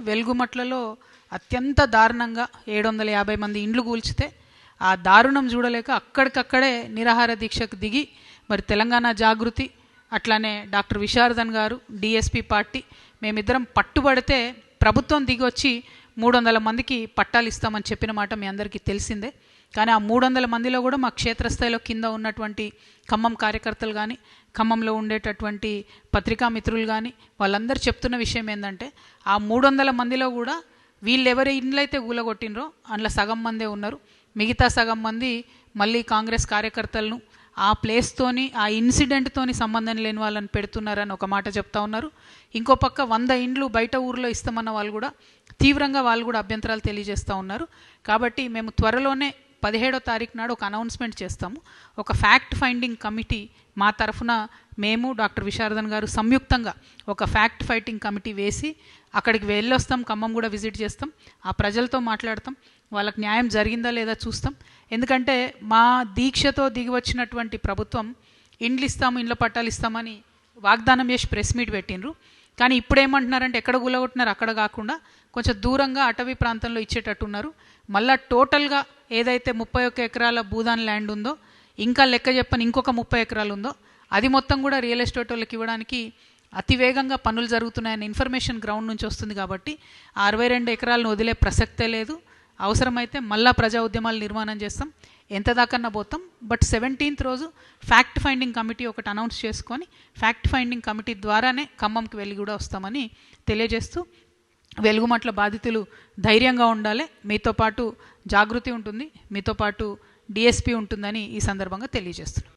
వెలుగుమట్లలో అత్యంత దారుణంగా 750 మంది ఇండ్లు కూల్చితే ఆ దారుణం చూడలేక అక్కడికక్కడే నిరాహార దీక్షకు దిగి మరి తెలంగాణ జాగృతి అట్లానే డాక్టర్ విశారదన్ గారు డిఎస్పి పార్టీ మేమిద్దరం పట్టుబడితే ప్రభుత్వం దిగొచ్చి 300 మందికి పట్టాలు ఇస్తామని చెప్పిన మాట మీ అందరికీ తెలిసిందే. కానీ ఆ 300 మందిలో కూడా మా క్షేత్రస్థాయిలో కింద ఉన్నటువంటి ఖమ్మం కార్యకర్తలు కానీ ఖమ్మంలో ఉండేటటువంటి పత్రికా మిత్రులు కానీ వాళ్ళందరూ చెప్తున్న విషయం ఏంటంటే ఆ 300 మందిలో కూడా వీళ్ళెవరి ఇండ్లైతే ఊలగొట్టినరో అందులో సగం మందే ఉన్నారు. మిగతా సగం మంది మళ్ళీ కాంగ్రెస్ కార్యకర్తలను ఆ ప్లేస్తోని ఆ ఇన్సిడెంట్తోని సంబంధం లేని వాళ్ళని పెడుతున్నారని ఒక మాట చెప్తా ఉన్నారు. ఇంకో పక్క 100 ఇండ్లు బయట ఊర్లో ఇస్తామన్న వాళ్ళు కూడా తీవ్రంగా వాళ్ళు కూడా అభ్యంతరాలు తెలియజేస్తూ ఉన్నారు. కాబట్టి మేము త్వరలోనే 17వ తారీఖు నాడు ఒక అనౌన్స్మెంట్ చేస్తాము. ఒక ఫ్యాక్ట్ ఫైండింగ్ కమిటీ మా తరఫున మేము డాక్టర్ విశారదన్ గారు సంయుక్తంగా ఒక ఫ్యాక్ట్ ఫైటింగ్ కమిటీ వేసి అక్కడికి వెళ్ళొస్తాం. ఖమ్మం కూడా విజిట్ చేస్తాం. ఆ ప్రజలతో మాట్లాడతాం. వాళ్ళకి న్యాయం జరిగిందా లేదా చూస్తాం. ఎందుకంటే మా దీక్షతో దిగి వచ్చినటువంటి ప్రభుత్వం ఇండ్లు ఇస్తాము, ఇండ్ల పట్టాలు ఇస్తామని వాగ్దానం చేసి ప్రెస్ మీట్ పెట్టినరు. కానీ ఇప్పుడు ఏమంటున్నారంటే ఎక్కడ గుల్లగొట్టినారు అక్కడ కాకుండా కొంచెం దూరంగా అటవీ ప్రాంతంలో ఇచ్చేటట్టున్నారు. మళ్ళీ టోటల్గా ఏదైతే 31 ఎకరాల భూదాన్ ల్యాండ్ ఉందో ఇంకా లెక్క చెప్పని ఇంకొక 30 ఎకరాలు ఉందో అది మొత్తం కూడా రియల్ ఎస్టేట్ వాళ్ళకి ఇవ్వడానికి అతివేగంగా పనులు జరుగుతున్నాయన్న ఇన్ఫర్మేషన్ గ్రౌండ్ నుంచి వస్తుంది. కాబట్టి 62 ఎకరాలను వదిలే ప్రసక్తే లేదు. అవసరమైతే మళ్ళా ప్రజా ఉద్యమాలు నిర్మాణం చేస్తాం, ఎంత దాకన్నా పోతాం. బట్ 17th రోజు ఫ్యాక్ట్ ఫైండింగ్ కమిటీ ఒకటి అనౌన్స్ చేసుకొని ఫ్యాక్ట్ ఫైండింగ్ కమిటీ ద్వారానే ఖమ్మంకి వెళ్ళి కూడా వస్తామని తెలియజేస్తూ వెలుగుమట్ల బాధితులు ధైర్యంగా ఉండాలి. మీతో పాటు జాగృతి ఉంటుంది, మీతో పాటు డిఎస్పి ఉంటుందని ఈ సందర్భంగా తెలియజేస్తున్నాం.